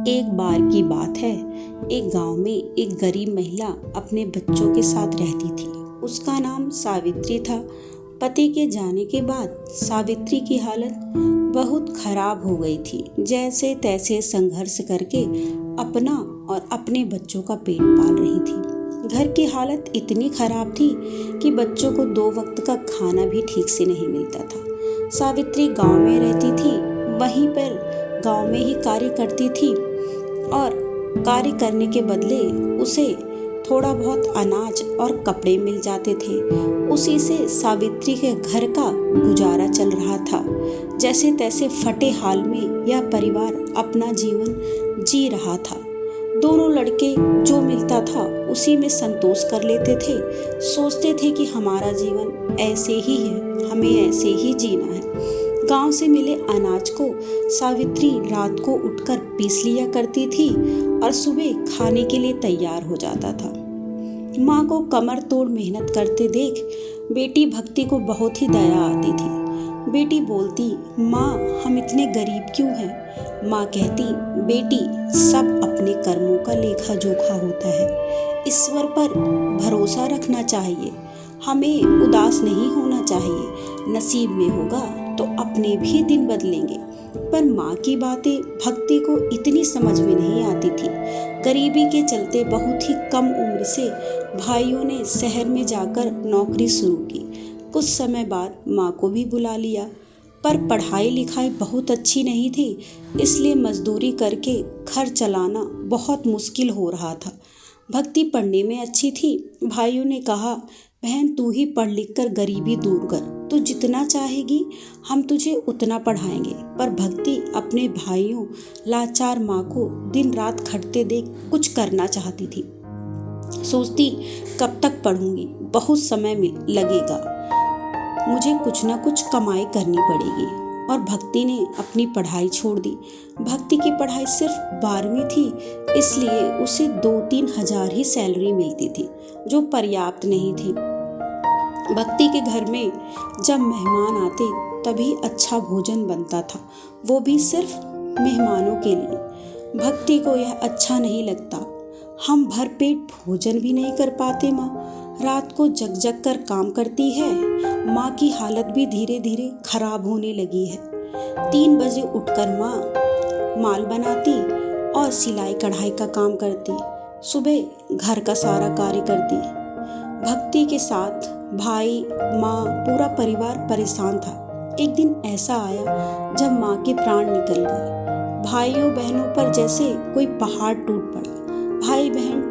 एक बार की बात है। एक गांव में एक गरीब महिला अपने बच्चों के साथ रहती थी। उसका नाम सावित्री था। पति के जाने के बाद सावित्री की हालत बहुत खराब हो गई थी। जैसे तैसे संघर्ष करके अपना और अपने बच्चों का पेट पाल रही थी। घर की हालत इतनी खराब थी कि बच्चों को 2 वक्त का खाना भी ठीक से नहीं मिलता था। सावित्री गांव में रहती थी, वहीं पर गांव में ही कार्य करती थी और कार्य करने के बदले उसे थोड़ा बहुत अनाज और कपड़े मिल जाते थे। उसी से सावित्री के घर का गुजारा चल रहा था। जैसे तैसे फटे हाल में यह परिवार अपना जीवन जी रहा था। दोनों लड़के जो मिलता था उसी में संतोष कर लेते थे। सोचते थे कि हमारा जीवन ऐसे ही है, हमें ऐसे ही जीना है। गांव से मिले अनाज को सावित्री रात को उठकर पीस लिया करती थी और सुबह खाने के लिए तैयार हो जाता था। माँ को कमर तोड़ मेहनत करते देख बेटी भक्ति को बहुत ही दया आती थी। बेटी बोलती, माँ हम इतने गरीब क्यों हैं? माँ कहती, बेटी सब अपने कर्मों का लेखा जोखा होता है। ईश्वर पर भरोसा रखना चाहिए, हमें उदास नहीं होना चाहिए। नसीब में होगा तो अपने भी दिन बदलेंगे। पर माँ की बातें भक्ति को इतनी समझ में नहीं आती थी। गरीबी के चलते बहुत ही कम उम्र से भाइयों ने शहर में जाकर नौकरी शुरू की। कुछ समय बाद माँ को भी बुला लिया, पर पढ़ाई लिखाई बहुत अच्छी नहीं थी, इसलिए मजदूरी करके घर चलाना बहुत मुश्किल हो रहा था। भक्ति पढ़ने में अच्छी थी। भाइयों ने कहा, बहन तू ही पढ़ लिख कर गरीबी दूर कर, तू जितना चाहेगी हम तुझे उतना पढ़ाएंगे। पर भक्ति अपने भाइयों लाचार माँ को दिन रात खटते देख कुछ करना चाहती थी। सोचती, कब तक पढ़ूंगी, बहुत समय लगेगा, मुझे कुछ ना कुछ कमाई करनी पड़ेगी। और भक्ति ने अपनी पढ़ाई छोड़ दी। भक्ति की पढ़ाई सिर्फ 12वीं थी, इसलिए उसे 2-3 हजार ही सैलरी मिलती थी, जो पर्याप्त नहीं थी। भक्ति के घर में जब मेहमान आते तभी अच्छा भोजन बनता था, वो भी सिर्फ मेहमानों के लिए। भक्ति को यह अच्छा नहीं लगता। हम भर पेट भोजन भी नहीं कर पाते माँ, रात को जग जग कर काम करती है। माँ की हालत भी धीरे धीरे खराब होने लगी है। 3 बजे उठकर माँ माल बनाती और सिलाई कढ़ाई का काम करती। सुबह घर का सारा कार्य करती। भक्ति के साथ भाई, माँ, पूरा परिवार परेशान था। एक दिन ऐसा आया जब माँ के प्राण निकल गए। भाइयों बहनों पर जैसे कोई पहाड़ टूट पड़ा। भाई बहन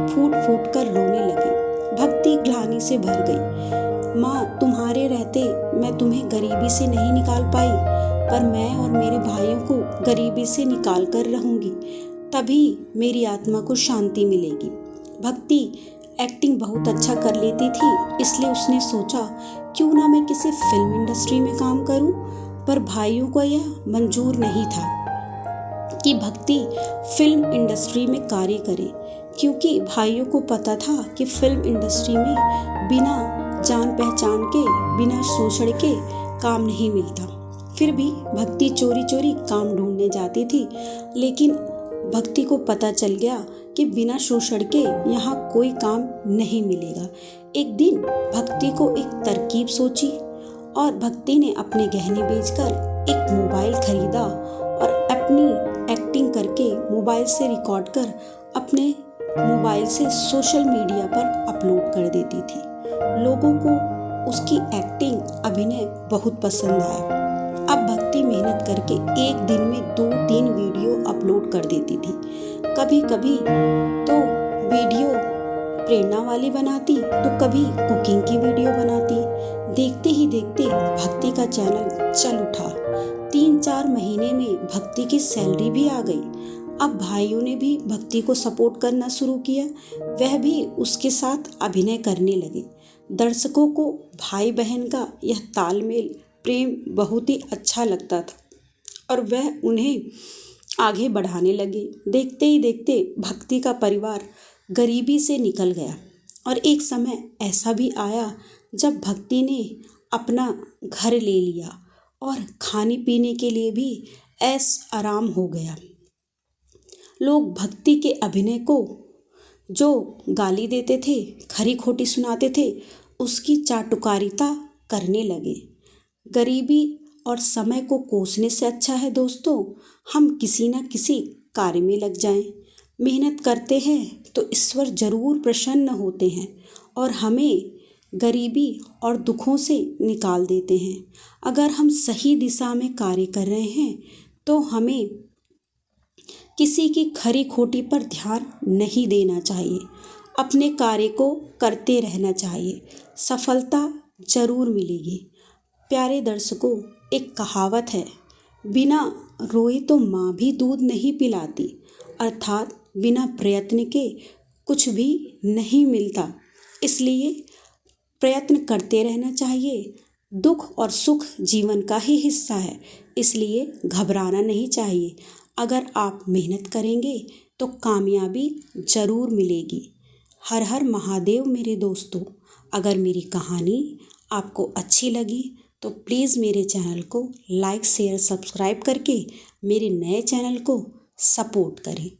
फूट फूट कर रोने लगे। भक्ति ग्लानि से भर गई। माँ तुम्हारे रहते मैं तुम्हें गरीबी से नहीं निकाल पाई, पर मैं और मेरे भाइयों को गरीबी से निकाल कर रहूंगी, तभी मेरी आत्मा को शांति मिलेगी। भक्ति एक्टिंग बहुत अच्छा कर लेती थी, इसलिए उसने सोचा क्यों ना मैं किसी फिल्म इंडस्ट्री में काम करूं। पर भाइयों को यह मंजूर नहीं था कि भक्ति फिल्म इंडस्ट्री में कार्य करे, क्योंकि भाइयों को पता था कि फिल्म इंडस्ट्री में बिना जान पहचान के, बिना शोषण के काम नहीं मिलता। फिर भी भक्ति चोरी चोरी काम ढूंढने जाती थी, लेकिन भक्ति को पता चल गया कि बिना शोषण के यहाँ कोई काम नहीं मिलेगा। एक दिन भक्ति को एक तरकीब सोची और भक्ति ने अपने गहने बेचकर एक मोबाइल खरीदा और अपनी एक्टिंग करके मोबाइल से रिकॉर्ड कर अपने मोबाइल से सोशल मीडिया पर अपलोड कर देती थी। लोगों को उसकी एक्टिंग, अभिनय बहुत पसंद आया। अब भक्ति मेहनत करके एक दिन में 2-3 वीडियो अपलोड कर देती थी। कभी कभी तो वीडियो प्रेरणा वाली बनाती, तो कभी कुकिंग की वीडियो बनाती। देखते ही देखते भक्ति का चैनल चल उठा। 3-4 महीने में भक्ति की सैलरी भी आ गई। अब भाइयों ने भी भक्ति को सपोर्ट करना शुरू किया, वह भी उसके साथ अभिनय करने लगे। दर्शकों को भाई बहन का यह तालमेल, प्रेम बहुत ही अच्छा लगता था और वह उन्हें आगे बढ़ाने लगे। देखते ही देखते भक्ति का परिवार गरीबी से निकल गया और एक समय ऐसा भी आया जब भक्ति ने अपना घर ले लिया और खाने पीने के लिए भी ऐश आराम हो गया। लोग भक्ति के अभिनय को जो गाली देते थे, खरी खोटी सुनाते थे, उसकी चाटुकारिता करने लगे। गरीबी और समय को कोसने से अच्छा है दोस्तों, हम किसी न किसी कार्य में लग जाएं। मेहनत करते हैं तो ईश्वर जरूर प्रसन्न होते हैं और हमें गरीबी और दुखों से निकाल देते हैं। अगर हम सही दिशा में कार्य कर रहे हैं तो हमें किसी की खरी खोटी पर ध्यान नहीं देना चाहिए। अपने कार्य को करते रहना चाहिए, सफलता जरूर मिलेगी। प्यारे दर्शकों, एक कहावत है, बिना रोए तो माँ भी दूध नहीं पिलाती, अर्थात बिना प्रयत्न के कुछ भी नहीं मिलता। इसलिए प्रयत्न करते रहना चाहिए। दुख और सुख जीवन का ही हिस्सा है, इसलिए घबराना नहीं चाहिए। अगर आप मेहनत करेंगे तो कामयाबी जरूर मिलेगी। हर हर महादेव मेरे दोस्तों। अगर मेरी कहानी आपको अच्छी लगी तो प्लीज़ मेरे चैनल को लाइक शेयर सब्सक्राइब करके मेरे नए चैनल को सपोर्ट करें।